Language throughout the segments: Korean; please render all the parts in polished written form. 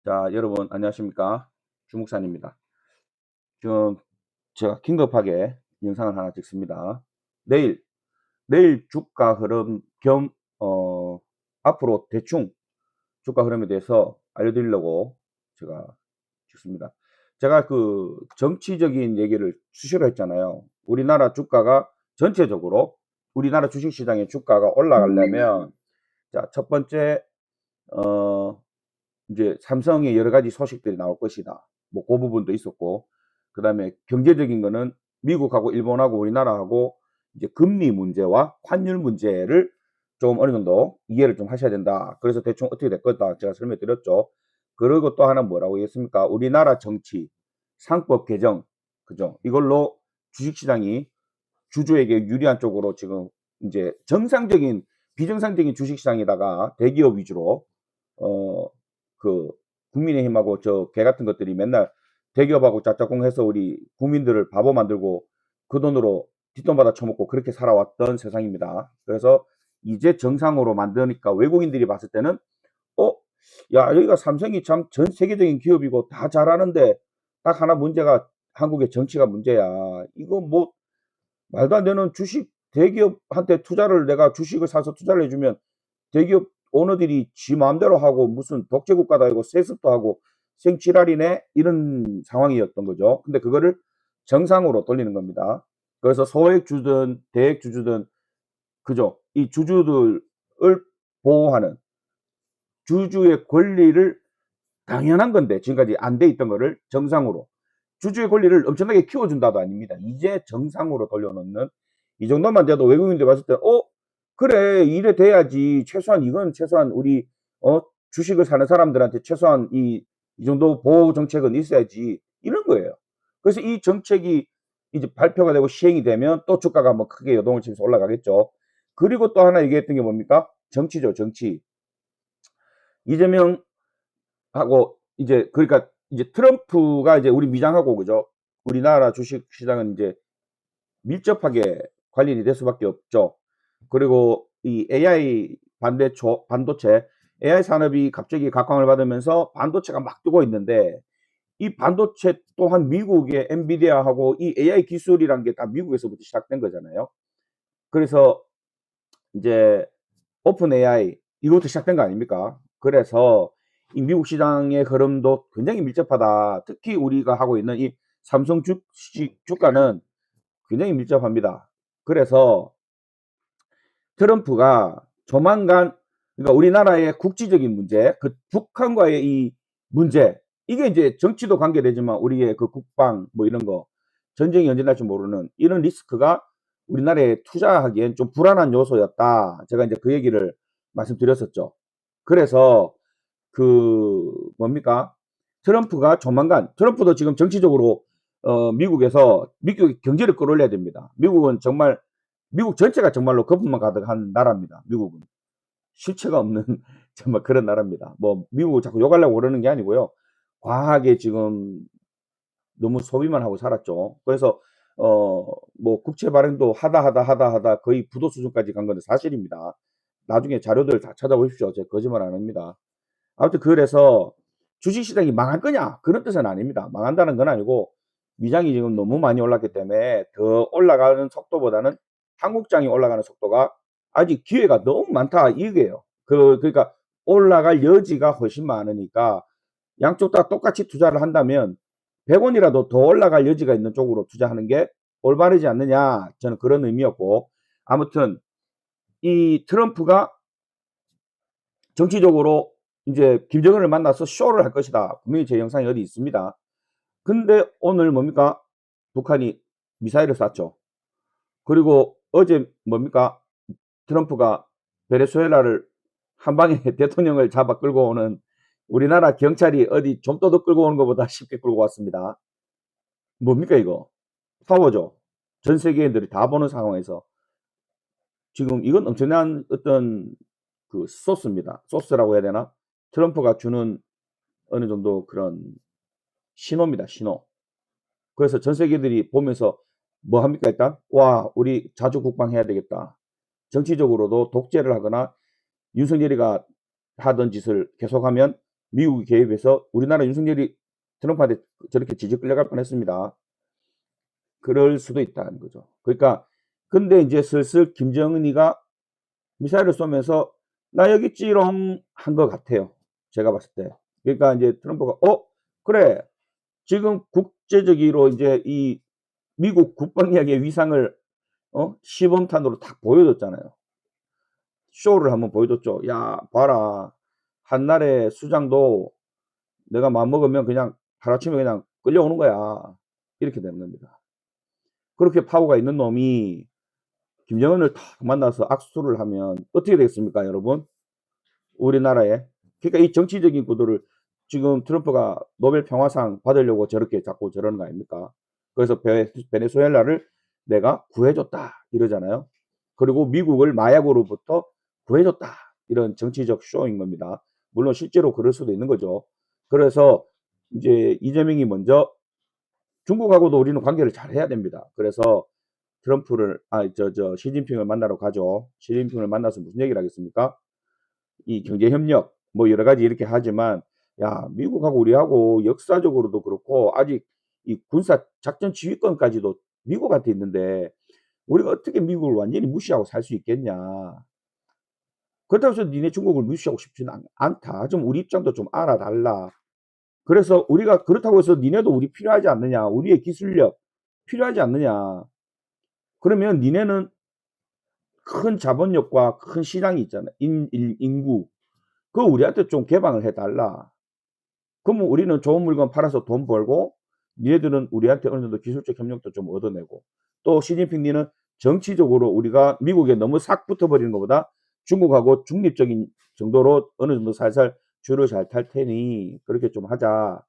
자, 여러분 안녕하십니까? 주목산입니다. 지금 제가 긴급하게 영상을 하나 찍습니다. 내일 주가 흐름 겸 앞으로 대충 주가 흐름에 대해서 알려드리려고 제가 찍습니다. 제가 그 정치적인 얘기를 수시로 했잖아요. 우리나라 주가가 전체적으로 우리나라 주식시장의 주가가 올라가려면 자, 첫 번째 어 이제 삼성의 여러 가지 소식들이 나올 것이다. 뭐 그 부분도 있었고, 그 다음에 경제적인 거는 미국하고 일본하고 우리나라하고 이제 금리 문제와 환율 문제를 좀 어느 정도 이해를 좀 하셔야 된다. 그래서 대충 어떻게 될 거다 제가 설명해 드렸죠. 그리고 또 하나 뭐라고 했습니까? 우리나라 정치, 상법 개정, 그죠? 이걸로 주식시장이 주주에게 유리한 쪽으로 지금 이제 정상적인 비정상적인 주식시장에다가 대기업 위주로 어 그 국민의힘하고 저 개 같은 것들이 맨날 대기업하고 짝짝꿍해서 우리 국민들을 바보 만들고 그 돈으로 뒷돈 받아 처먹고 그렇게 살아왔던 세상입니다. 그래서 이제 정상으로 만드니까 외국인들이 봤을 때는 어? 야, 여기가 삼성이 참 전 세계적인 기업이고 다 잘하는데 딱 하나 문제가 한국의 정치가 문제야. 이거 뭐 말도 안 되는 주식 대기업한테 투자를 내가 주식을 사서 투자를 해주면 대기업 오너들이 지 마음대로 하고 무슨 독재국가다 이고 세습도 하고 생지랄이네 이런 상황이었던 거죠. 근데 그거를 정상으로 돌리는 겁니다. 그래서 소액주든 대액주주든 그죠. 이 주주들을 보호하는 주주의 권리를 당연한 건데 지금까지 안 돼 있던 거를 정상으로 주주의 권리를 엄청나게 키워준다도 아닙니다. 이제 정상으로 돌려놓는 이 정도만 돼도 외국인들 봤을 때 그래 이래 돼야지 최소한 이건 최소한 우리 주식을 사는 사람들한테 최소한 이 정도 보호 정책은 있어야지 이런 거예요. 그래서 이 정책이 이제 발표가 되고 시행이 되면 또 주가가 뭐 크게 요동을 치면서 올라가겠죠. 그리고 또 하나 얘기했던 게 뭡니까? 정치죠, 정치. 이재명하고 이제 그러니까 이제 트럼프가 이제 우리 미장하고 그죠? 우리나라 주식 시장은 이제 밀접하게 관련이 될 수밖에 없죠. 그리고 이 AI 반도체 AI 산업이 갑자기 각광을 받으면서 반도체가 막 뜨고 있는데 이 반도체 또한 미국의 엔비디아하고 이 AI 기술이란 게 다 미국에서부터 시작된 거잖아요. 그래서 이제 오픈 AI 이것도 시작된 거 아닙니까? 그래서 이 미국 시장의 흐름도 굉장히 밀접하다. 특히 우리가 하고 있는 이 삼성 주가는 굉장히 밀접합니다. 그래서 트럼프가 조만간 그러니까 우리나라의 국지적인 문제, 그 북한과의 이 문제, 이게 이제 정치도 관계되지만 우리의 그 국방 뭐 이런 거 전쟁이 언제 날지 모르는 이런 리스크가 우리나라에 투자하기엔 좀 불안한 요소였다. 제가 이제 그 얘기를 말씀드렸었죠. 그래서 그 뭡니까? 트럼프가 조만간 트럼프도 지금 정치적으로 미국에서 미국 경제를 끌어올려야 됩니다. 미국은 정말 미국 전체가 정말로 거품만 가득한 나라입니다. 미국은 실체가 없는 정말 그런 나라입니다. 뭐 미국을 자꾸 욕하려고 그러는 게 아니고요. 과하게 지금 너무 소비만 하고 살았죠. 그래서 뭐 국채 발행도 하다 거의 부도 수준까지 간 건 사실입니다. 나중에 자료들 다 찾아보십시오. 제가 거짓말 안 합니다. 아무튼 그래서 주식시장이 망할 거냐? 그런 뜻은 아닙니다. 망한다는 건 아니고 미장이 지금 너무 많이 올랐기 때문에 더 올라가는 속도보다는 한국장이 올라가는 속도가 아직 기회가 너무 많다 이게요. 그러니까 올라갈 여지가 훨씬 많으니까 양쪽 다 똑같이 투자를 한다면 100원이라도 더 올라갈 여지가 있는 쪽으로 투자하는 게 올바르지 않느냐 저는 그런 의미였고 아무튼 이 트럼프가 정치적으로 이제 김정은을 만나서 쇼를 할 것이다. 분명히 제 영상이 어디 있습니다. 근데 오늘 뭡니까? 북한이 미사일을 쐈죠. 그리고 어제 뭡니까? 트럼프가 베네수엘라를 한 방에 대통령을 잡아 끌고 오는 우리나라 경찰이 어디 좀도둑 끌고 오는 것보다 쉽게 끌고 왔습니다. 뭡니까 이거? 파워죠. 전 세계인들이 다 보는 상황에서 지금 이건 엄청난 어떤 그 소스입니다. 소스라고 해야 되나? 트럼프가 주는 어느 정도 그런 신호입니다. 신호. 그래서 전 세계들이 보면서 뭐 합니까 일단? 와 우리 자주 국방해야 되겠다. 정치적으로도 독재를 하거나 윤석열이가 하던 짓을 계속하면 미국이 개입해서 우리나라 윤석열이 트럼프한테 저렇게 지지 끌려갈 뻔했습니다. 그럴 수도 있다는 거죠. 그러니까 근데 이제 슬슬 김정은이가 미사일을 쏘면서 "나 여기 있지롱." 한 것 같아요, 제가 봤을 때. 그러니까 이제 트럼프가 그래. 지금 국제적으로 이제 이 미국 국방력의 위상을 시범탄으로 탁 보여줬잖아요. 쇼를 한번 보여줬죠. "야 봐라. 한나라의 수장도 내가 마음먹으면 그냥 하루아침에 그냥 끌려오는 거야." 이렇게 되는 겁니다. 그렇게 파워가 있는 놈이 김정은을 탁 만나서 악수를 하면 어떻게 되겠습니까, 여러분? 우리나라에. 그러니까 이 정치적인 구도를 지금 트럼프가 노벨 평화상 받으려고 저렇게 자꾸 저러는 거 아닙니까? 그래서 베네수엘라를 내가 구해줬다 이러잖아요. 그리고 미국을 마약으로부터 구해줬다 이런 정치적 쇼인 겁니다. 물론 실제로 그럴 수도 있는 거죠. 그래서 이제 이재명이 먼저 중국하고도 우리는 관계를 잘 해야 됩니다. 그래서 트럼프를 시진핑을 만나러 가죠. 시진핑을 만나서 무슨 얘기를 하겠습니까? 이 경제 협력 뭐 여러 가지 이렇게 하지만 야 미국하고 우리하고 역사적으로도 그렇고 아직 이 군사 작전 지휘권까지도 미국한테 있는데 우리가 어떻게 미국을 완전히 무시하고 살 수 있겠냐. 그렇다고 해서 니네 중국을 무시하고 싶지는 않다. 좀 우리 입장도 좀 알아달라. 그래서 우리가 그렇다고 해서 니네도 우리 필요하지 않느냐. 우리의 기술력 필요하지 않느냐. 그러면 니네는 큰 자본력과 큰 시장이 있잖아. 인구. 그거 우리한테 좀 개방을 해달라. 그러면 우리는 좋은 물건 팔아서 돈 벌고 니네들은 우리한테 어느 정도 기술적 협력도 좀 얻어내고 또 시진핑 니는 정치적으로 우리가 미국에 너무 싹 붙어버리는 것보다 중국하고 중립적인 정도로 어느 정도 살살 줄을 잘 탈 테니 그렇게 좀 하자.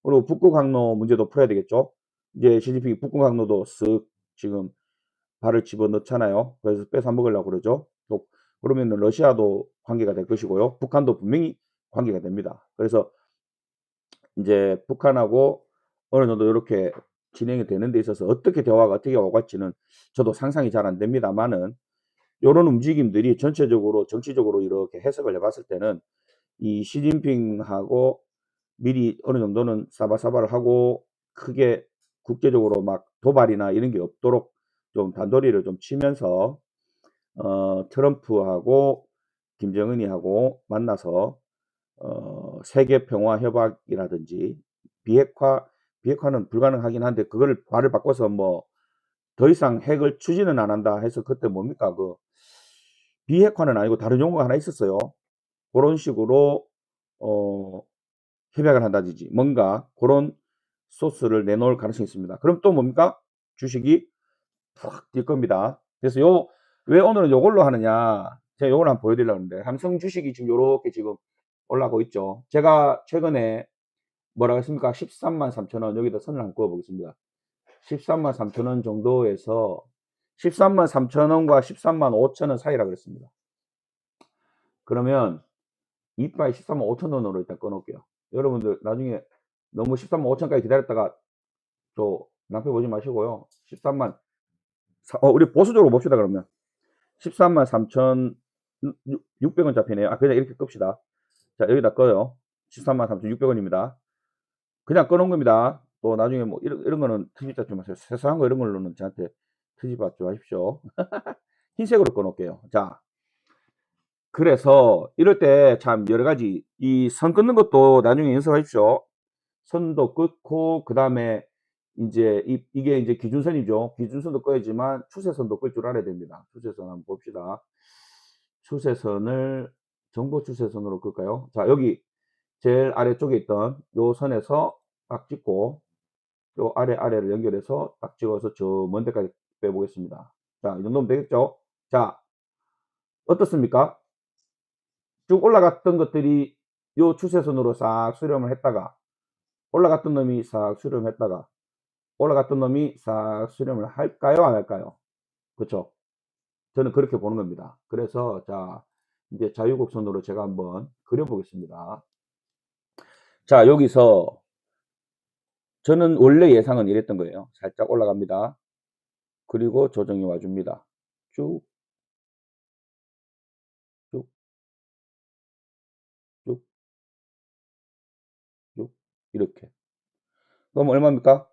그리고 북극 항로 문제도 풀어야 되겠죠. 이제 시진핑이 북극 항로도 쓱 지금 발을 집어넣잖아요. 그래서 뺏어 먹으려고 그러죠. 또 그러면은 러시아도 관계가 될 것이고요. 북한도 분명히 관계가 됩니다. 그래서 이제 북한하고 어느 정도 이렇게 진행이 되는 데 있어서 어떻게 대화가 어떻게 오갈지는 저도 상상이 잘 안 됩니다만은 요런 움직임들이 전체적으로 정치적으로 이렇게 해석을 해 봤을 때는 이 시진핑하고 미리 어느 정도는 사바사바를 하고 크게 국제적으로 막 도발이나 이런 게 없도록 좀 단도리를 좀 치면서 트럼프하고 김정은이하고 만나서 세계 평화 협약이라든지 비핵화는 불가능하긴 한데 그거를 말을 바꿔서 뭐 더 이상 핵을 추진은 안 한다 해서 그때 뭡니까? 비핵화는 아니고 다른 용어가 하나 있었어요. 고런 식으로 어 협약을 한다든지 뭔가 고런 소스를 내놓을 가능성이 있습니다. 그럼 또 뭡니까? 주식이 푹 뛸 겁니다. 그래서 왜 오늘은 요걸로 하느냐. 제가 요걸 한번 보여드리려고 하는데 삼성 주식이 지금 요렇게 지금 올라가고 있죠. 제가 최근에 뭐라고 했습니까? 133,300,000원 여기다 선을 한번 그어 보겠습니다. 133,300,000원 정도에서 133,300,000원과 135,000원 사이라 그랬습니다. 그러면 이빠이 135,000원으로 일단 끊어 놓을게요. 여러분들 나중에 너무 135,000원까지 기다렸다가 저 낭패 보지 마시고요. 13만 우리 보수적으로 봅시다 그러면. 133,600원 잡히네요. 그냥 이렇게 끕시다. 자, 여기다 꺼요. 133,600원입니다. 그냥 꺼놓은 겁니다. 또 나중에 뭐 이런 거는 트집 잡지 마세요. 세수한 거 이런 걸로는 저한테 트집 받지 마십시오. 흰색으로 꺼놓을게요. 자, 그래서 이럴 때 참 여러 가지 이 선 끊는 것도 나중에 연습하십시오. 선도 끊고 그다음에 인제 이게 이제 기준선이죠. 기준선도 꺼야지만 추세선도 끌 줄 알아야 됩니다. 추세선 한번 봅시다. 추세선을 정보 추세선으로 끌까요? 자, 여기 제일 아래쪽에 있던 요 선에서 딱 찍고 요 아래를 연결해서 딱 찍어서 저 먼 데까지 빼 보겠습니다. 자, 이 정도면 되겠죠? 자, 어떻습니까? 쭉 올라갔던 것들이 요 추세선으로 싹 수렴을 했다가 올라갔던 놈이 싹 수렴했다가 올라갔던 놈이 싹 수렴을 할까요? 안 할까요? 그쵸? 저는 그렇게 보는 겁니다. 그래서 자, 이제 자유곡선으로 제가 한번 그려 보겠습니다. 자, 여기서 저는 원래 예상은 이랬던 거예요. 살짝 올라갑니다. 그리고 조정이 와 줍니다. 쭉, 쭉, 쭉. 이렇게. 그럼 얼마입니까?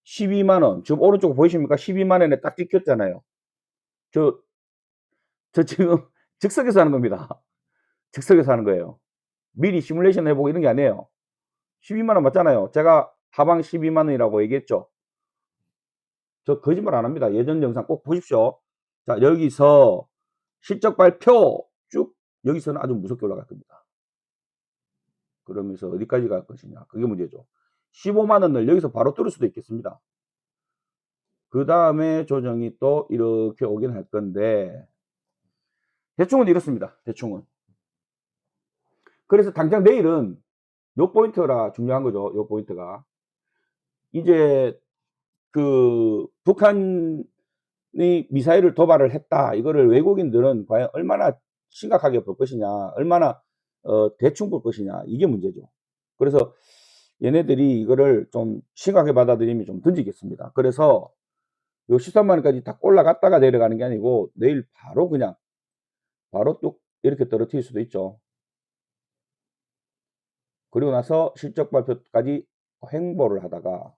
12만원. 지금 오른쪽 보이십니까? 12만원에 딱 찍혔잖아요. 저 지금 즉석에서 하는 겁니다. 즉석에서 하는 거예요. 미리 시뮬레이션 해보고 이런 게 아니에요. 12만원 맞잖아요. 제가 하방 12만원이라고 얘기했죠. 저 거짓말 안 합니다. 예전 영상 꼭 보십시오. 자, 여기서 실적 발표 쭉, 여기서는 아주 무섭게 올라갈 겁니다. 그러면서 어디까지 갈 것이냐. 그게 문제죠. 15만원을 여기서 바로 뚫을 수도 있겠습니다. 그 다음에 조정이 또 이렇게 오긴 할 건데, 대충은 이렇습니다. 대충은. 그래서 당장 내일은 요 포인트라 중요한 거죠. 요 포인트가. 이제 그 북한이 미사일을 도발을 했다. 이거를 외국인들은 과연 얼마나 심각하게 볼 것이냐, 얼마나 대충 볼 것이냐, 이게 문제죠. 그래서 얘네들이 이거를 좀 심각하게 받아들이면 좀 던지겠습니다. 그래서 요 13만원까지 딱 올라갔다가 내려가는 게 아니고 내일 바로 그냥 바로 뚝 이렇게 떨어뜨릴 수도 있죠. 그리고 나서 실적 발표까지 횡보를 하다가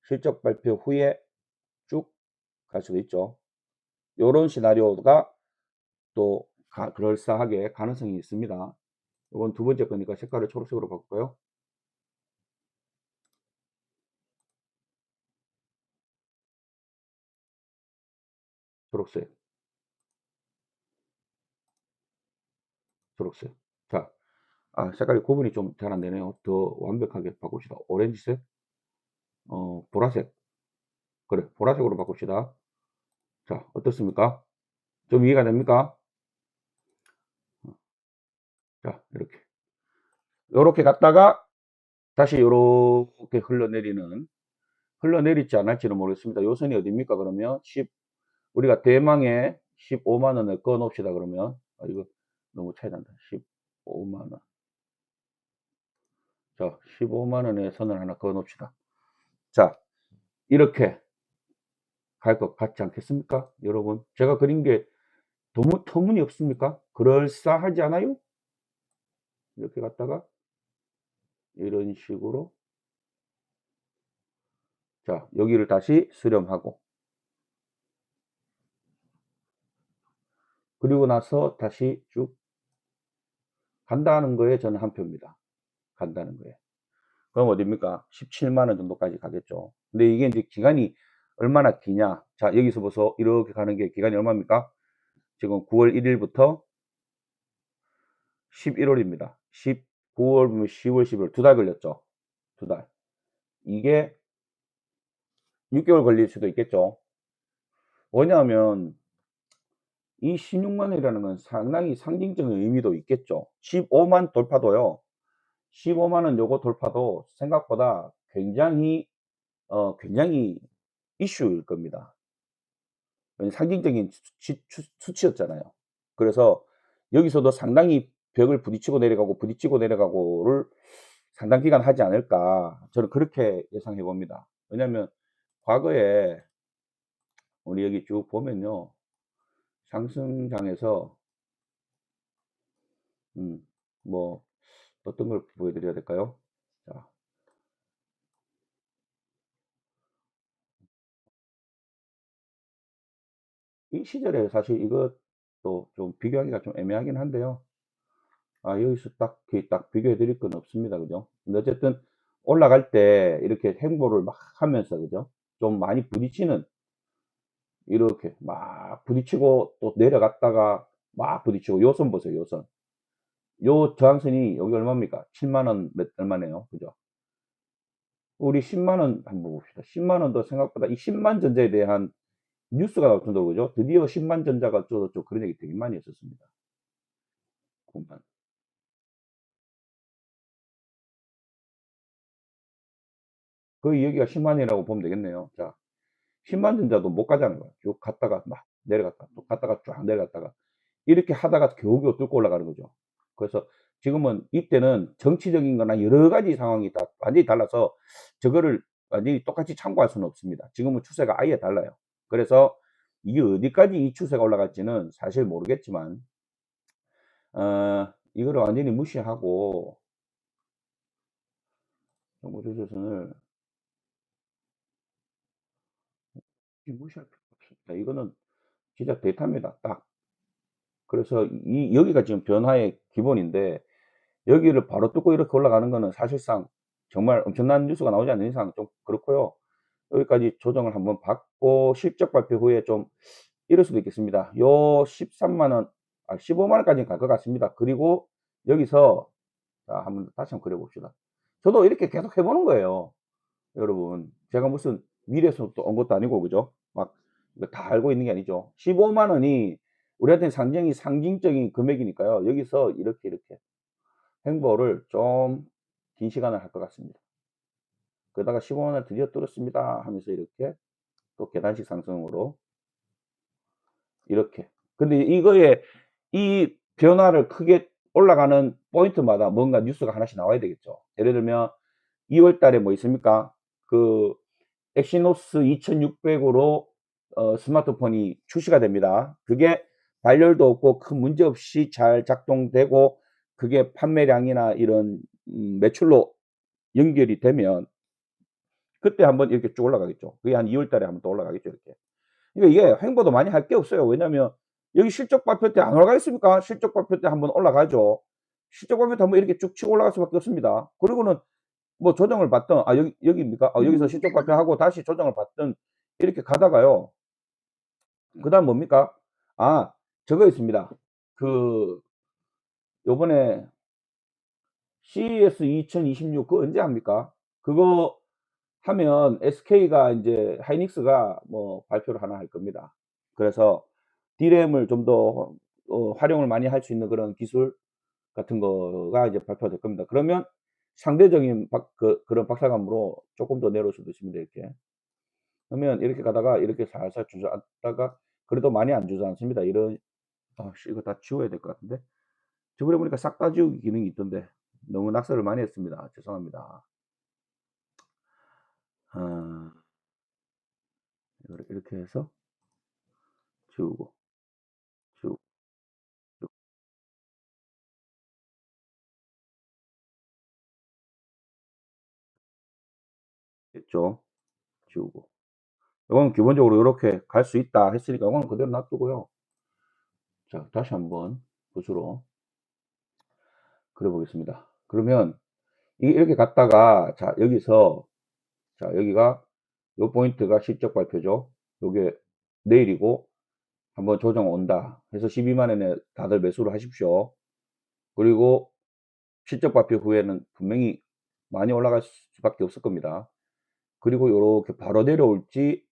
실적 발표 후에 쭉 갈 수도 있죠. 요런 시나리오가 또 그럴싸하게 가능성이 있습니다. 이건 두 번째 거니까 색깔을 초록색으로 바꿀까요? 초록색, 초록색. 자, 색깔이 구분이 좀 잘 안 되네요. 더 완벽하게 바꿉시다. 오렌지색, 보라색. 그래, 보라색으로 바꿉시다. 자, 어떻습니까? 좀 이해가 됩니까? 자, 이렇게. 요렇게 갔다가 다시 요렇게 흘러내릴지 안 할지는 모르겠습니다. 요 선이 어딥니까? 그러면 우리가 대망의 15만원을 꺼 놓읍시다. 그러면 이거 너무 차이 난다. 15만원. 자, 15만원의 선을 하나 그어 놓읍시다. 자, 이렇게 갈 것 같지 않겠습니까? 여러분, 제가 그린 게 너무 터무니없습니까? 그럴싸하지 않아요? 이렇게 갔다가 이런 식으로, 자, 여기를 다시 수렴하고, 그리고 나서 다시 쭉 간다는 거에 저는 한 표입니다. 간다는 거에. 그럼 어딥니까? 17만원 정도까지 가겠죠. 근데 이게 이제 기간이 얼마나 기냐. 자, 여기서 보소. 이렇게 가는 게 기간이 얼마입니까? 지금 9월 1일부터 11월입니다. 9월, 10월, 11월 두 달 걸렸죠. 두 달. 이게 6개월 걸릴 수도 있겠죠. 왜냐하면 이 16만원이라는 건 상당히 상징적인 의미도 있겠죠. 15만 돌파도요. 15만원 요거 돌파도 생각보다 굉장히 이슈일 겁니다. 상징적인 수치였잖아요. 그래서 여기서도 상당히 벽을 부딪히고 내려가고를 상당 기간 하지 않을까. 저는 그렇게 예상해 봅니다. 왜냐하면 과거에 우리 여기 쭉 보면요. 상승장에서 뭐 어떤 걸 보여드려야 될까요? 자, 이 시절에 사실 이것도 좀 비교하기가 좀 애매하긴 한데요. 여기서 딱 비교해 드릴 건 없습니다. 그죠? 근데 어쨌든 올라갈 때 이렇게 행보를 막 하면서, 그죠? 좀 많이 부딪히는, 이렇게 막 부딪히고 또 내려갔다가 막 부딪히고, 요선 보세요. 요선. 요 저항선이 여기 얼마입니까? 7만원 얼마네요. 그죠? 우리 10만원 한번 봅시다. 10만원도 생각보다 이 10만 전자에 대한 뉴스가 나올 정도로, 그죠? 드디어 10만 전자가 좀 그런 얘기 되게 많이 했었습니다. 9만. 거의 여기가 10만이라고 보면 되겠네요. 자, 10만 전자도 못 가자는 거야. 쭉 갔다가 막 내려갔다, 또 갔다가 쫙 내려갔다가 이렇게 하다가 겨우겨우 뚫고 올라가는 거죠. 그래서 지금은 이때는 정치적인 거나 여러 가지 상황이 다 완전히 달라서 저거를 완전히 똑같이 참고할 수는 없습니다. 지금은 추세가 아예 달라요. 그래서 이게 어디까지 이 추세가 올라갈지는 사실 모르겠지만, 이거를 완전히 무시하고 정보 조절선을 무시할 필요 없습니다. 이거는 진짜 데이터입니다. 딱. 그래서 여기가 지금 변화의 기본인데 여기를 바로 뚫고 이렇게 올라가는 거는 사실상 정말 엄청난 뉴스가 나오지 않는 이상 좀 그렇고요. 여기까지 조정을 한번 받고 실적 발표 후에 좀 이럴 수도 있겠습니다. 요 13만 원, 15만 원까지는 갈 것 같습니다. 그리고 여기서 자, 한번 다시 한번 그려 봅시다. 저도 이렇게 계속 해보는 거예요. 여러분, 제가 무슨 미래에서 또 온 것도 아니고, 그죠? 막, 이거 다 알고 있는 게 아니죠. 15만 원이 우리한테 상징적인 금액이니까요. 여기서 이렇게 행보를 좀 긴 시간을 할 것 같습니다. 그러다가 15만 원을 드디어 뚫었습니다 하면서 이렇게 또 계단식 상승으로 이렇게. 근데 이거에 이 변화를 크게 올라가는 포인트마다 뭔가 뉴스가 하나씩 나와야 되겠죠. 예를 들면 2월 달에 뭐 있습니까? 그 엑시노스 2600으로 스마트폰이 출시가 됩니다. 그게 발열도 없고 큰 문제 없이 잘 작동되고 그게 판매량이나 이런 매출로 연결이 되면 그때 한번 이렇게 쭉 올라가겠죠. 그게 한 2월 달에 한번 또 올라가겠죠. 이렇게. 그러니까 이게 횡보도 많이 할 게 없어요. 왜냐면 여기 실적 발표 때 안 올라가겠습니까? 실적 발표 때 한번 올라가죠. 실적 발표 때 한번 이렇게 쭉 치고 올라갈 수밖에 없습니다. 그리고는 뭐 조정을 받든 여기입니까? 여기서 실적 발표하고 다시 조정을 받든 이렇게 가다가요. 그다음 뭡니까? 저거 있습니다. 그 요번에 CES 2026 그거 언제 합니까? 그거 하면 SK가 이제 하이닉스가 뭐 발표를 하나 할 겁니다. 그래서 D램을 좀 더 활용을 많이 할 수 있는 그런 기술 같은 거가 이제 발표될 겁니다. 그러면 상대적인 그런 박탈감으로 조금 더 내려올 수도 있습니다. 이렇게. 그러면 이렇게 가다가 이렇게 살살 주저앉다가 그래도 많이 안 주저앉습니다. 이런 이거 다 지워야 될 것 같은데. 저번에 보니까 싹 다 지우기 기능이 있던데 너무 낙서를 많이 했습니다. 죄송합니다. 아, 이거를 이렇게 해서 지우고 지우고 지우고 됐죠? 지우고. 이건 기본적으로 이렇게 갈 수 있다 했으니까 이건 그대로 놔두고요. 자, 다시 한번 붓으로 그려보겠습니다. 그러면 이게 이렇게 갔다가 자 여기서 자 여기가 요 포인트가 실적 발표죠. 요게 내일이고 한번 조정 온다 해서 12만 원에 다들 매수를 하십시오. 그리고 실적 발표 후에는 분명히 많이 올라갈 수밖에 없을 겁니다. 그리고 요렇게 바로 내려올지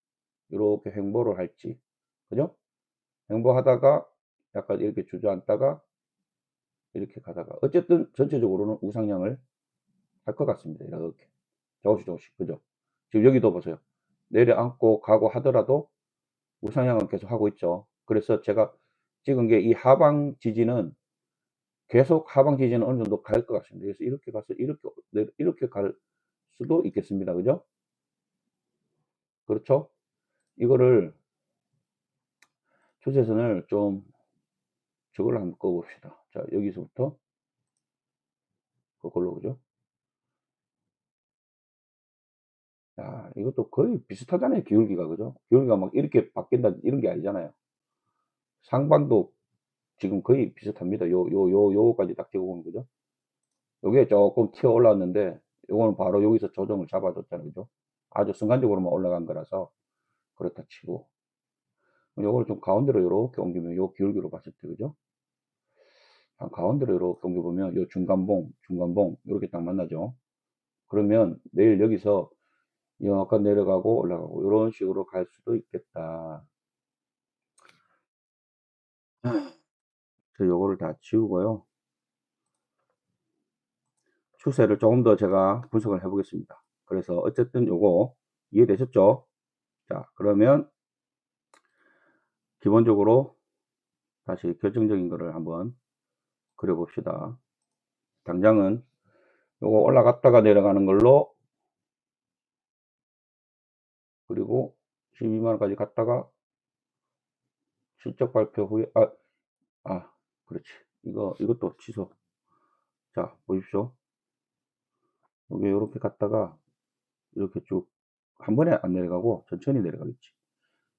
요렇게 횡보를 할지 그죠? 횡보하다가 약간 이렇게 주저앉다가 이렇게 가다가 어쨌든 전체적으로는 우상향을 할 것 같습니다. 이렇게 조금씩 그죠? 지금 여기도 보세요. 내려앉고 가고 하더라도 우상향은 계속 하고 있죠. 그래서 제가 찍은 게 이 하방 지지는 계속 하방 지지는 어느 정도 갈 것 같습니다. 그래서 이렇게 가서 이렇게 갈 수도 있겠습니다. 그죠? 그렇죠? 이거를 추세선을 좀 저걸로 한번 꺼 봅시다. 자, 여기서부터 그걸로 그죠? 야, 이것도 거의 비슷하잖아요. 기울기가 그죠? 기울기가 막 이렇게 바뀐다 이런 게 아니잖아요. 상방도 지금 거의 비슷합니다. 요거까지 딱 찍어보면 그죠? 요게 조금 튀어 올라왔는데 요거는 바로 여기서 조정을 잡아줬잖아요. 그죠? 아주 순간적으로만 올라간 거라서 그렇다 치고 요걸 좀 가운데로 요렇게 옮기면 요 기울기로 봤을 때 그죠? 한 가운데로 요렇게 옮겨보면 요 중간봉 요렇게 딱 만나죠. 그러면 내일 여기서 약간 내려가고 올라가고 요런 식으로 갈 수도 있겠다. 그래서 요거를 다 지우고요. 추세를 조금 더 제가 분석을 해 보겠습니다. 그래서 어쨌든 요거 이해되셨죠? 자, 그러면 기본적으로 다시 결정적인 거를 한번 그려 봅시다. 당장은 요거 올라갔다가 내려가는 걸로 그리고 12만 원까지 갔다가 실적 발표 후에 그렇지. 이것도 취소. 자, 보십시오. 요게 요렇게 갔다가 이렇게 쭉 한 번에 안 내려가고 천천히 내려가겠지.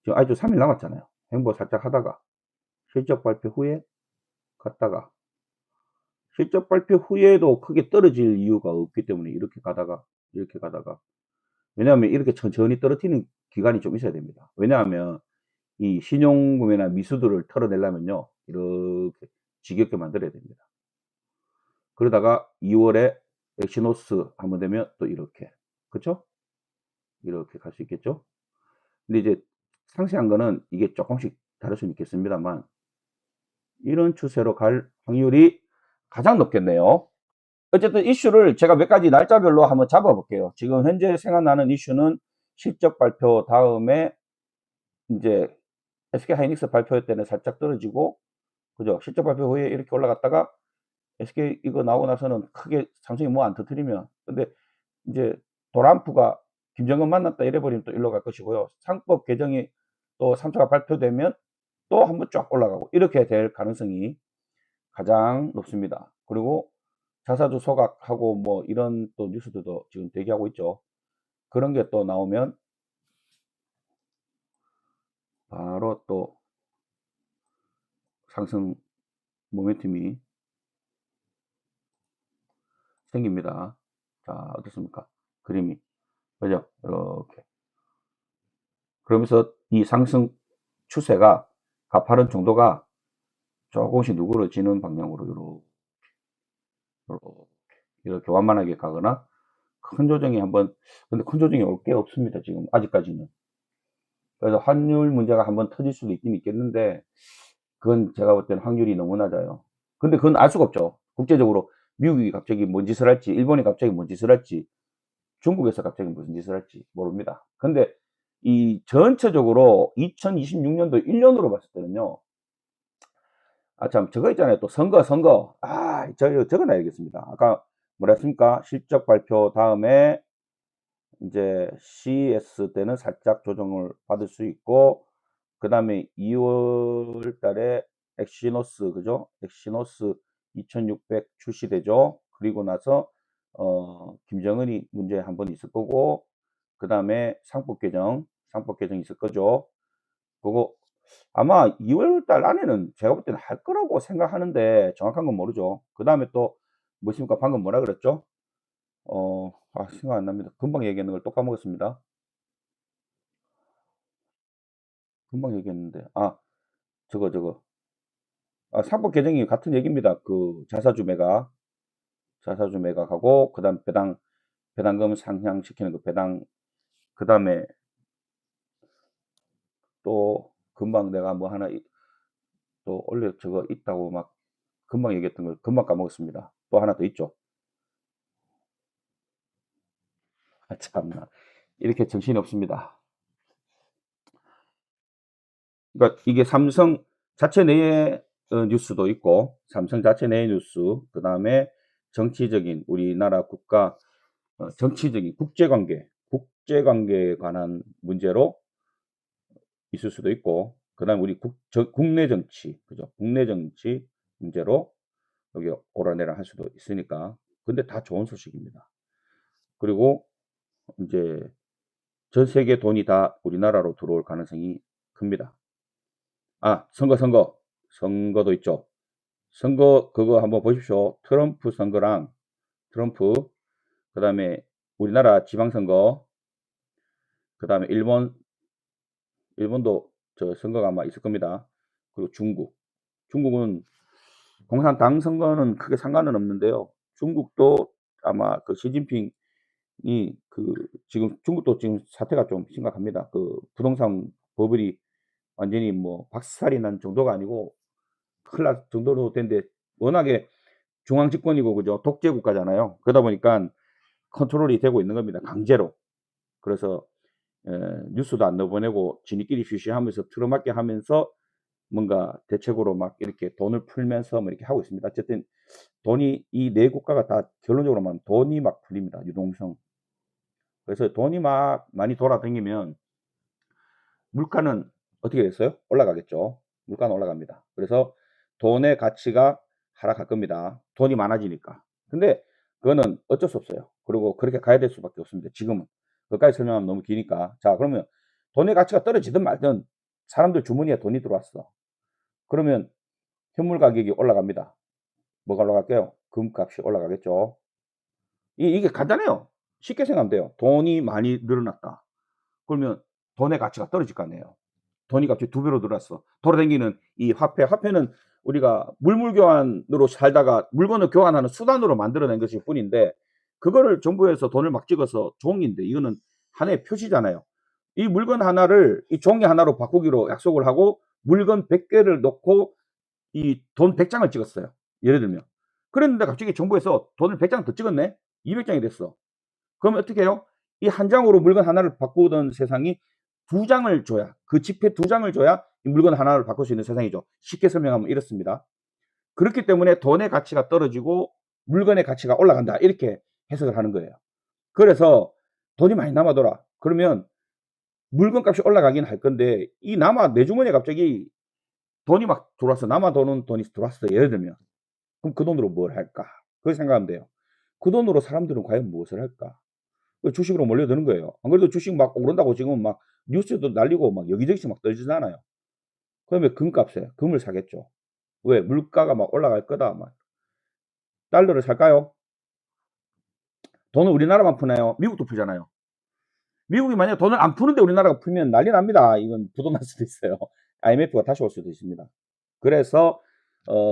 지금 아직도 3일 남았잖아요. 횡보 살짝 하다가 실적 발표 후에 갔다가 실적 발표 후에도 크게 떨어질 이유가 없기 때문에 이렇게 가다가 이렇게 가다가, 왜냐하면 이렇게 천천히 떨어뜨리는 기간이 좀 있어야 됩니다. 왜냐하면 이 신용금이나 미수들을 털어내려면요, 이렇게 지겹게 만들어야 됩니다. 그러다가 2월에 엑시노스 한번 되면 또 이렇게, 그쵸? 이렇게 갈 수 있겠죠? 근데 이제 상세한 거는 이게 조금씩 다를 수는 있겠습니다만 이런 추세로 갈 확률이 가장 높겠네요. 어쨌든 이슈를 제가 몇 가지 날짜별로 한번 잡아 볼게요. 지금 현재 생각나는 이슈는 실적 발표 다음에 이제 SK 하이닉스 발표 때는 살짝 떨어지고, 그죠? 실적 발표 후에 이렇게 올라갔다가 SK 이거 나오고 나서는 크게 삼성이 뭐 안 터뜨리면, 근데 이제 도란프가 김정은 만났다 이래버리면 또 일로 갈 것이고요. 상법 개정이 또 3차가 발표되면 또 한번 쫙 올라가고 이렇게 될 가능성이 가장 높습니다. 그리고 자사주 소각하고 뭐 이런 또 뉴스들도 지금 대기하고 있죠. 그런 게 또 나오면 바로 또 상승 모멘텀이 생깁니다. 자, 어떻습니까? 그림이. 그죠? 이렇게. 그러면서 이 상승 추세가 가파른 정도가 조금씩 누그러지는 방향으로 이렇게 완만하게 가거나 큰 조정이 한번, 근데 큰 조정이 올 게 없습니다. 지금 아직까지는. 그래서 환율 문제가 한번 터질 수도 있긴 있겠는데 그건 제가 볼 때는 확률이 너무 낮아요. 근데 그건 알 수가 없죠. 국제적으로 미국이 갑자기 뭔 짓을 할지, 일본이 갑자기 뭔 짓을 할지, 중국에서 갑자기 무슨 짓을 할지 모릅니다. 근데 이 전체적으로 2026년도 1년으로 봤을 때는요. 아, 참, 저거 있잖아요. 또 선거. 아, 적어놔야겠습니다. 아까 뭐라 했습니까? 실적 발표 다음에 이제 CES 때는 살짝 조정을 받을 수 있고, 그 다음에 2월 달에 엑시노스, 그죠? 엑시노스 2600 출시되죠. 그리고 나서, 김정은이 문제 한번 있을 거고, 그 다음에 상법 개정 있을 거죠. 그거 아마 2월 달 안에는 제가 볼 때는 할 거라고 생각하는데 정확한 건 모르죠. 그 다음에 또, 뭐십니까? 방금 뭐라 그랬죠? 생각 안 납니다. 금방 얘기했는 걸 또 까먹었습니다. 금방 얘기했는데. 저거. 상법 개정이 같은 얘기입니다. 그 자사주 매각하고, 그 다음 배당금 상향시키는 거, 그 다음에 또 금방 내가 뭐 하나 또 원래 저거 있다고 막 금방 얘기했던 걸 금방 까먹었습니다. 또 하나 더 있죠. 참나. 이렇게 정신이 없습니다. 그러니까 이게 삼성 자체 내의 뉴스도 있고, 삼성 자체 내의 뉴스, 그 다음에 정치적인 우리나라 국가 정치적인 국제관계에 관한 문제로 있을 수도 있고, 그 다음에 우리 국내 정치, 그죠? 국내 정치 문제로 여기 오라내라 할 수도 있으니까. 근데 다 좋은 소식입니다. 그리고 이제 전 세계 돈이 다 우리나라로 들어올 가능성이 큽니다. 선거도 있죠. 선거 그거 한번 보십시오. 트럼프 선거랑 그 다음에 우리나라 지방선거, 그 다음에 일본도 저 선거가 아마 있을 겁니다. 그리고 중국은 공산당 선거는 크게 상관은 없는데요. 중국도 아마 그 시진핑이 지금 중국도 지금 사태가 좀 심각합니다. 그 부동산 버블이 완전히 뭐 박살이 난 정도가 아니고 큰일 날 정도로 된데, 워낙에 중앙 집권이고, 그죠? 독재 국가잖아요. 그러다 보니까 컨트롤이 되고 있는 겁니다. 강제로. 그래서 뉴스도 안 내보내고 지니끼리 쉬쉬하면서 틀어막게 하면서 뭔가 대책으로 막 이렇게 돈을 풀면서 뭐 이렇게 하고 있습니다. 어쨌든 이 네 국가가 다 결론적으로 말하면 돈이 막 풀립니다. 유동성. 그래서 돈이 막 많이 돌아다니면 물가는 어떻게 됐어요? 올라가겠죠. 물가는 올라갑니다. 그래서 돈의 가치가 하락할 겁니다. 돈이 많아지니까. 근데 그거는 어쩔 수 없어요. 그리고 그렇게 가야 될 수밖에 없습니다, 지금은. 그것까지 설명하면 너무 기니까. 자, 그러면 돈의 가치가 떨어지든 말든 사람들 주머니에 돈이 들어왔어. 그러면 현물 가격이 올라갑니다. 뭐가 올라갈까요? 금값이 올라가겠죠. 이게 간단해요. 쉽게 생각하면 돼요. 돈이 많이 늘어났다. 그러면 돈의 가치가 떨어질 거 아니에요. 돈이 갑자기 2배로 늘었어. 돌아다니는 이 화폐는 우리가 물물 교환으로 살다가 물건을 교환하는 수단으로 만들어낸 것일 뿐인데, 그거를 정부에서 돈을 막 찍어서 종인데, 이거는 하나의 표시잖아요. 이 물건 하나를 이 종이 하나로 바꾸기로 약속을 하고 물건 100개를 넣고 이 돈 100장을 찍었어요, 예를 들면. 그랬는데 갑자기 정부에서 돈을 100장 더 찍었네. 200장이 됐어. 그러면 어떻게 해요? 이 한 장으로 물건 하나를 바꾸던 세상이 2장을 줘야, 그 지폐 2장을 줘야 이 물건 하나를 바꿀 수 있는 세상이죠. 쉽게 설명하면 이렇습니다. 그렇기 때문에 돈의 가치가 떨어지고 물건의 가치가 올라간다, 이렇게 해석을 하는 거예요. 그래서 돈이 많이 남아돌아. 그러면 물건값이 올라가긴 할 건데, 이 내 주머니에 갑자기 돈이 막 들어왔어. 남아도는 돈이 들어왔어, 예를 들면. 그럼 그 돈으로 뭘 할까? 그걸 생각하면 돼요. 그 돈으로 사람들은 과연 무엇을 할까? 주식으로 몰려드는 거예요. 안 그래도 주식 막 오른다고 지금 막 뉴스도 날리고 막 여기저기서 막 떨지잖아요. 그러면 금값에 금을 사겠죠. 왜? 물가가 막 올라갈 거다. 막. 달러를 살까요? 돈은 우리나라만 푸나요? 미국도 풀잖아요. 미국이 만약 돈을 안 푸는데 우리나라가 풀면 난리 납니다. 이건 부도 날 수도 있어요. IMF가 다시 올 수도 있습니다. 그래서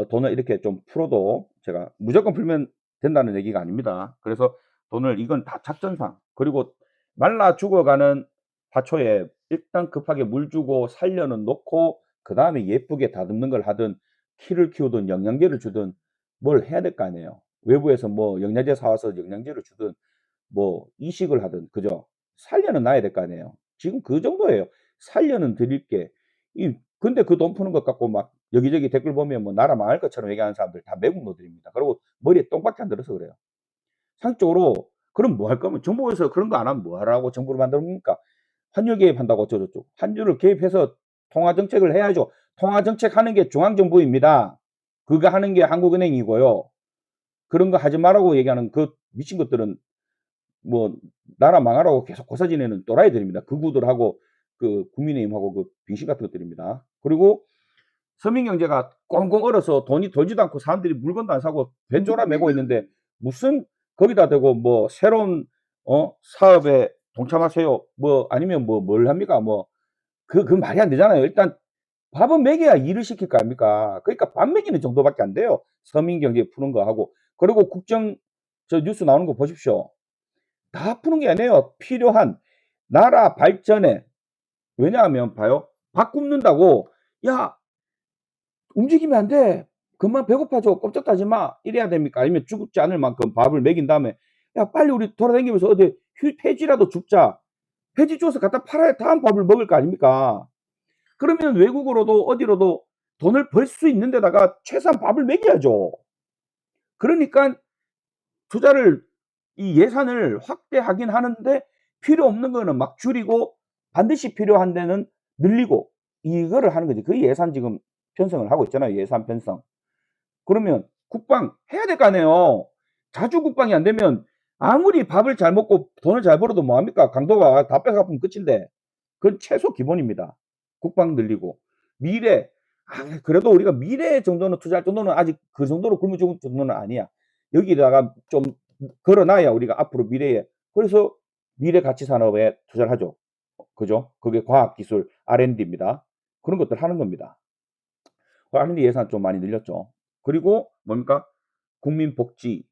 돈을 이렇게 좀 풀어도, 제가 무조건 풀면 된다는 얘기가 아닙니다. 그래서 돈을, 이건 다 작전상, 그리고 말라 죽어가는 화초에 일단 급하게 물 주고 살려는 놓고 그 다음에 예쁘게 다듬는 걸 하든 키를 키우든 영양제를 주든 뭘 해야 될 거 아니에요. 외부에서 뭐 영양제 사와서 영양제를 주든 뭐 이식을 하든, 그죠? 살려는 놔야 될 거 아니에요. 지금 그 정도예요. 살려는 드릴게. 근데 그 돈 푸는 것 갖고 막 여기저기 댓글 보면 뭐 나라 망할 것처럼 얘기하는 사람들 다 매국노들입니다. 그리고 머리에 똥밖에 안 들어서 그래요. 상식적으로 그럼 뭐 할 거면, 정부에서 그런 거 안 하면 뭐 하라고 정부를 만듭니까? 환율 개입한다고 어쩌고저쩌고. 환율을 개입해서 통화 정책을 해야죠. 통화 정책 하는 게 중앙정부입니다. 그거 하는 게 한국은행이고요. 그런 거 하지 말라고 얘기하는 그 미친 것들은 뭐 나라 망하라고 계속 고사 지내는 또라이들입니다. 극우들하고 그 국민의힘하고 그 빙신 같은 것들입니다. 그리고 서민 경제가 꽁꽁 얼어서 돈이 돌지도 않고 사람들이 물건도 안 사고 배쫄아 매고 있는데, 무슨 거기다 대고 뭐 새로운 사업에 동참하세요, 뭐 아니면 뭐 뭘 합니까? 뭐 그 말이 안 되잖아요. 일단 밥은 먹여야 일을 시킬 거 아닙니까? 그러니까 밥 먹이는 정도밖에 안 돼요, 서민 경제 푸는 거 하고. 그리고 국정 뉴스 나오는 거 보십시오. 다 푸는 게 아니에요. 필요한 나라 발전에. 왜냐하면 봐요. 밥 굶는다고 "야, 움직이면 안 돼. 금방 배고파져. 꼼짝 하지 마." 이래야 됩니까? 아니면 죽지 않을 만큼 밥을 먹인 다음에 "야, 빨리 우리 돌아다니면서 어디 폐지라도 줍자." 폐지 주워서 갖다 팔아야 다음 밥을 먹을 거 아닙니까? 그러면 외국으로도 어디로도 돈을 벌 수 있는 데다가 최소한 밥을 먹여야죠. 그러니깐 투자를, 이 예산을 확대하긴 하는데 필요 없는 거는 막 줄이고 반드시 필요한 데는 늘리고, 이거를 하는 거지. 그 예산 지금 편성을 하고 있잖아요, 예산 편성. 그러면 국방 해야 될 거 아니에요. 자주 국방이 안 되면 아무리 밥을 잘 먹고 돈을 잘 벌어도 뭐 합니까? 강도가 다 뺏어가면 끝인데. 그건 최소 기본입니다. 국방 늘리고. 미래, 그래도 우리가 미래 정도는 투자할 정도는, 아직 그 정도로 굶어 죽을 정도는 아니야. 여기다가 좀 걸어 놔야 우리가 앞으로 미래에, 그래서 미래 가치 산업에 투자를 하죠. 그죠? 그게 과학 기술 R&D입니다. 그런 것들 하는 겁니다. R&D 예산 좀 많이 늘렸죠. 그리고 뭡니까? 국민 복지.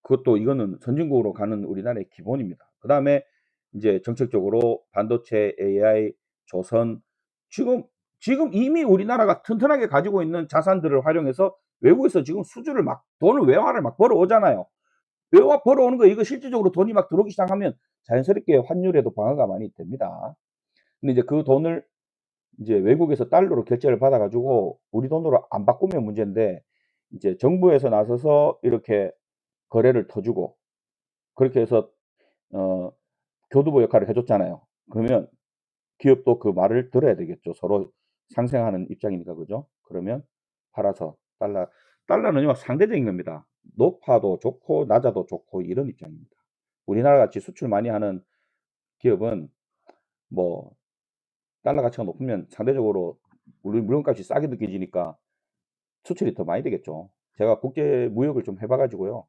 그것도, 이거는 선진국으로 가는 우리나라의 기본입니다. 그다음에 이제 정책적으로 반도체, AI, 조선, 지금 이미 우리나라가 튼튼하게 가지고 있는 자산들을 활용해서 외국에서 지금 수주를 막, 돈을 외화를 막 벌어오잖아요. 외화 벌어오는 거, 이거 실질적으로 돈이 막 들어오기 시작하면 자연스럽게 환율에도 방어가 많이 됩니다. 근데 이제 그 돈을 이제 외국에서 달러로 결제를 받아 가지고 우리 돈으로 안 바꾸면 문제인데, 이제 정부에서 나서서 이렇게 거래를 터주고 그렇게 해서 어 교두보 역할을 해 줬잖아요. 그러면 기업도 그 말을 들어야 되겠죠. 서로 상생하는 입장이니까, 그죠? 그러면 팔아서 달러는요, 상대적인 겁니다. 높아도 좋고 낮아도 좋고 이런 입장입니다. 우리나라 같이 수출 많이 하는 기업은 뭐 달러 가치가 높으면 상대적으로 우리 물건값이 싸게 느껴지니까 수출이 더 많이 되겠죠. 제가 국제 무역을 좀 해봐 가지고요.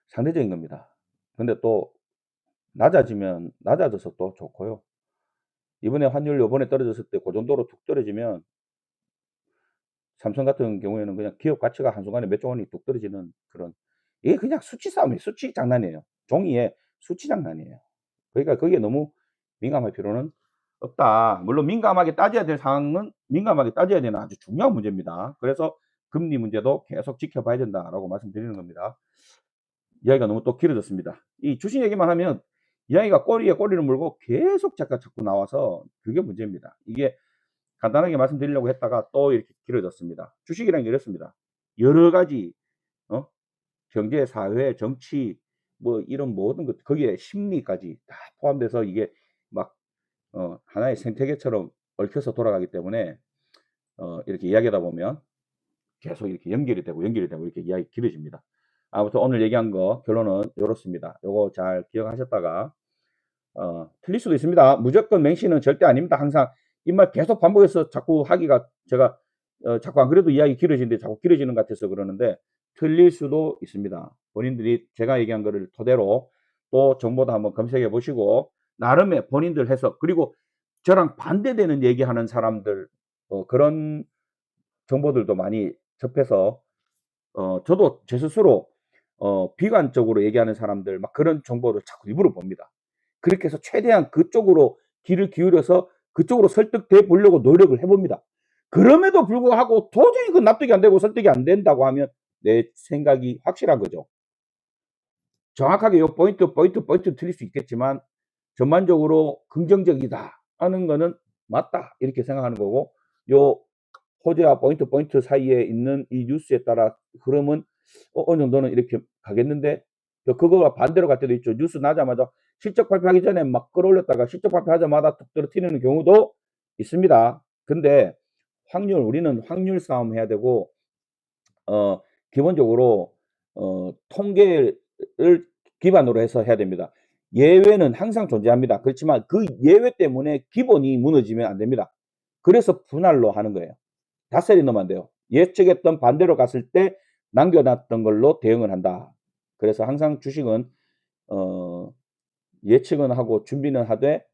상대적인 겁니다. 근데 또 낮아지면 낮아져서 또 좋고요. 이번에 환율 요번에 떨어졌을 때 그 정도로 툭 떨어지면 삼성 같은 경우에는 그냥 기업 가치가 한순간에 몇 조 원이 뚝 떨어지는 그런, 이게 그냥 수치 싸움이에요. 수치 장난이에요. 종이에 수치 장난이에요. 그러니까 거기에 너무 민감할 필요는 없다. 물론 민감하게 따져야 될 상황은 민감하게 따져야 되는 아주 중요한 문제입니다. 그래서 금리 문제도 계속 지켜봐야 된다라고 말씀드리는 겁니다. 이야기가 너무 또 길어졌습니다. 이 주식 얘기만 하면 이야기가 꼬리에 꼬리를 물고 계속 자꾸 나와서 그게 문제입니다. 이게 간단하게 말씀드리려고 했다가 또 이렇게 길어졌습니다. 주식이라는 게 이렇습니다. 여러 가지 어? 경제, 사회, 정치 뭐 이런 모든 것 거기에 심리까지 다 포함돼서 이게 막 하나의 생태계처럼 얽혀서 돌아가기 때문에 이렇게 이야기하다 보면 계속 이렇게 연결이 되고 이렇게 이야기 길어집니다. 아무튼 오늘 얘기한 거 결론은 이렇습니다. 요거 잘 기억하셨다가 틀릴 수도 있습니다. 무조건 맹신은 절대 아닙니다. 항상 이 말 계속 반복해서 자꾸 하기가 제가 자꾸 안 그래도 이야기 길어지는데 자꾸 길어지는 것 같아서 그러는데 틀릴 수도 있습니다. 본인들이 제가 얘기한 거를 토대로 또 정보도 한번 검색해 보시고 나름의 본인들 해석, 그리고 저랑 반대되는 얘기하는 사람들 그런 정보들도 많이 접해서 저도 제 스스로 비관적으로 얘기하는 사람들 막 그런 정보를 자꾸 일부러 봅니다. 그렇게 해서 최대한 그쪽으로 귀를 기울여서 그쪽으로 설득돼 보려고 노력을 해봅니다. 그럼에도 불구하고 도저히 그 납득이 안 되고 설득이 안 된다고 하면 내 생각이 확실한 거죠. 정확하게 요 포인트 틀릴 수 있겠지만 전반적으로 긍정적이다 하는 거는 맞다 이렇게 생각하는 거고, 요 호재와 포인트 사이에 있는 이 뉴스에 따라 흐름은 어느 정도는 이렇게 가겠는데 그거와 반대로 갈 때도 있죠. 뉴스 나자마자 실적 발표하기 전에 막 끌어올렸다가 실적 발표하자마자 툭 떨어뜨리는 경우도 있습니다. 근데 우리는 확률 싸움 해야 되고 기본적으로 통계를 기반으로 해서 해야 됩니다. 예외는 항상 존재합니다. 그렇지만 그 예외 때문에 기본이 무너지면 안 됩니다. 그래서 분할로 하는 거예요. 닷새리 넣으면 안 돼요. 예측했던 반대로 갔을 때 남겨놨던 걸로 대응을 한다. 그래서 항상 주식은 예측은 하고 준비는 하되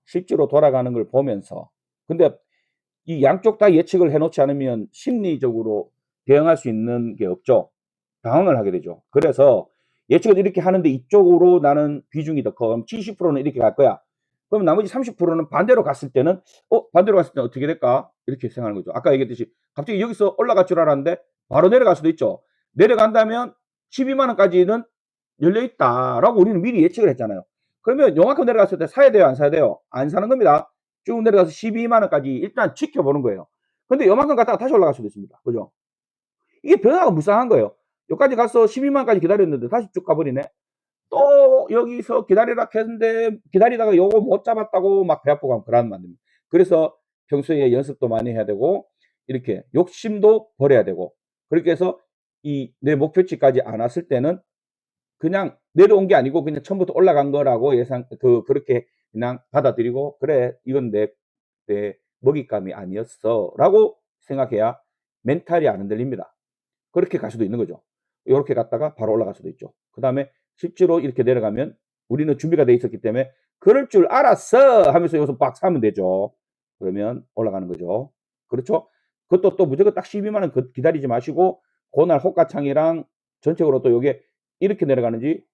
실제로 돌아가는 걸 보면서, 근데 이 양쪽 다 예측을 해놓지 않으면 심리적으로 대응할 수 있는 게 없죠. 당황을 하게 되죠. 그래서 예측을 이렇게 하는데 이쪽으로 나는 비중이 더 커. 그럼 70%는 이렇게 갈 거야. 그럼 나머지 30%는 반대로 갔을 때는 반대로 갔을 때는 어떻게 될까? 이렇게 생각하는 거죠. 아까 얘기했듯이 갑자기 여기서 올라갈 줄 알았는데 바로 내려갈 수도 있죠. 내려간다면 12만 원까지는 열려 있다라고 우리는 미리 예측을 했잖아요. 그러면 요만큼 내려갔을 때 사야 돼요, 안 사야 돼요? 안 사는 겁니다. 쭉 내려가서 12만 원까지 일단 지켜보는 거예요. 근데 요만큼 갔다가 다시 올라갈 수도 있습니다. 그죠? 이게 변화가 무쌍한 거예요. 여기까지 가서 12만 원까지 기다렸는데 다시 쭉 가버리네. 또 여기서 기다리라 했는데 기다리다가 요거 못 잡았다고 막 배 아프고 하면 그러면 안 됩니다. 그래서 평소에 연습도 많이 해야 되고 이렇게 욕심도 버려야 되고, 그렇게 해서 이 내 목표치까지 안 왔을 때는 그냥 내려온 게 아니고 그냥 처음부터 올라간 거라고 그렇게 그냥 받아들이고, 그래 이건 내 먹잇감이 아니었어 라고 생각해야 멘탈이 안 흔들립니다. 그렇게 갈 수도 있는 거죠. 요렇게 갔다가 바로 올라갈 수도 있죠. 그 다음에 실제로 이렇게 내려가면 우리는 준비가 돼 있었기 때문에 그럴 줄 알았어 하면서 여기서 막 사면 되죠. 그러면 올라가는 거죠. 그렇죠? 그것도 또 무조건 딱 12만 원 기다리지 마시고 그날 호가창이랑 전체적으로 또 요게 이렇게 내려가는지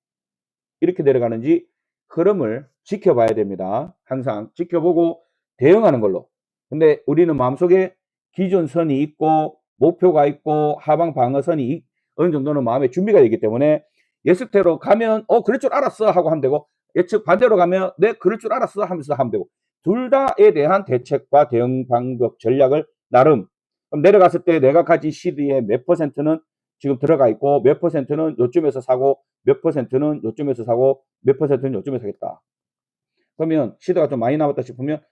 이렇게 내려가는지 흐름을 지켜봐야 됩니다. 항상 지켜보고 대응하는 걸로. 근데 우리는 마음속에 기준선이 있고 목표가 있고 하방 방어선이 어느 정도는 마음에 준비가 되기 때문에 예측대로 가면 그럴 줄 알았어 하고 하면 되고, 예측 반대로 가면 네 그럴 줄 알았어 하면서 하면 되고, 둘 다에 대한 대책과 대응 방법 전략을 나름, 그럼 내려갔을 때 내가 가진 시드의 몇 퍼센트는 지금 들어가 있고 몇 퍼센트는 요쯤에서 사고 몇 퍼센트는 요쯤에서 사고 몇 퍼센트는 요쯤에서 사겠다. 그러면 시드가 좀 많이 남았다 싶으면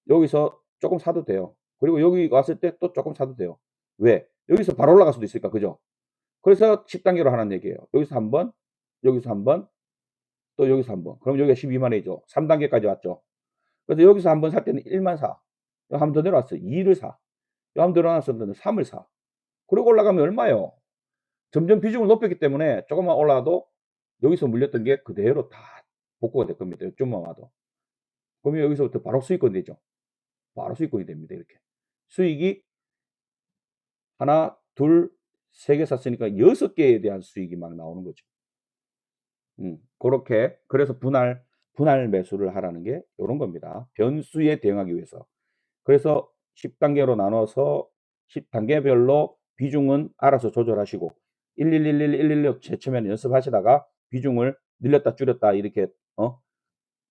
여기서 조금 사도 돼요. 그리고 여기 왔을 때 또 조금 사도 돼요. 왜? 여기서 바로 올라갈 수도 있으니까. 그죠? 그래서 10단계로 하라는 얘기예요. 여기서 한 번, 여기서 한 번, 또 여기서 한 번. 그럼 여기가 12만 원이죠. 3단계까지 왔죠. 그래서 여기서 한 번 살 때는 1만 사. 한 번 더 내려왔어. 2를 사. 한 번 더 내려왔으면 3을 사. 그리고 올라가면 얼마예요? 점점 비중을 높였기 때문에 조금만 올라가도 여기서 물렸던 게 그대로 다 복구가 될 겁니다. 좀만 와도. 그러면 여기서부터 바로 수익권이 되죠. 바로 수익권이 됩니다. 이렇게. 수익이 하나, 둘, 세 개 샀으니까 6개에 대한 수익이 막 나오는 거죠. 그렇게. 그래서 분할 매수를 하라는 게 이런 겁니다. 변수에 대응하기 위해서. 그래서 10단계로 나눠서 10단계별로 비중은 알아서 조절하시고 1111, 116 제쳐면 연습하시다가 비중을 늘렸다 줄였다 이렇게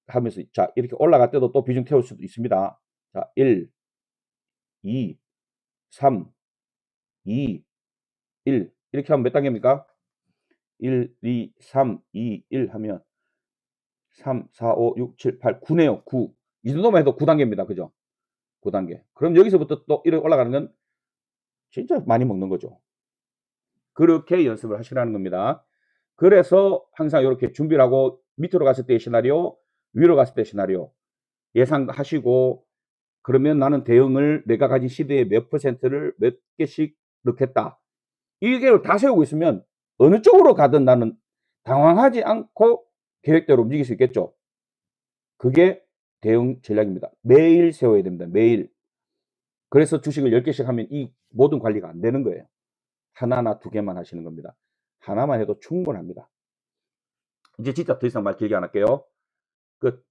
하면서 자 이렇게 올라갈 때도 또 비중 태울 수도 있습니다. 자 1, 2, 3, 2, 1 이렇게 하면 몇 단계입니까? 1, 2, 3, 2, 1 하면 3, 4, 5, 6, 7, 8, 9네요. 9. 이 정도만 해도 9단계입니다. 그죠? 9단계. 그럼 여기서부터 또 이렇게 올라가는 건 진짜 많이 먹는 거죠. 그렇게 연습을 하시라는 겁니다. 그래서 항상 이렇게 준비를 하고 밑으로 갔을 때의 시나리오, 위로 갔을 때의 시나리오 예상하시고 그러면 나는 대응을 내가 가진 시드의 몇 퍼센트를 몇 개씩 넣겠다. 이게 다 세우고 있으면 어느 쪽으로 가든 나는 당황하지 않고 계획대로 움직일 수 있겠죠. 그게 대응 전략입니다. 매일 세워야 됩니다. 매일. 그래서 주식을 10개씩 하면 이 모든 관리가 안 되는 거예요. 하나나 두 개만 하시는 겁니다. 하나만 해도 충분합니다. 이제 진짜 더 이상 말 길게 안 할게요. 끝.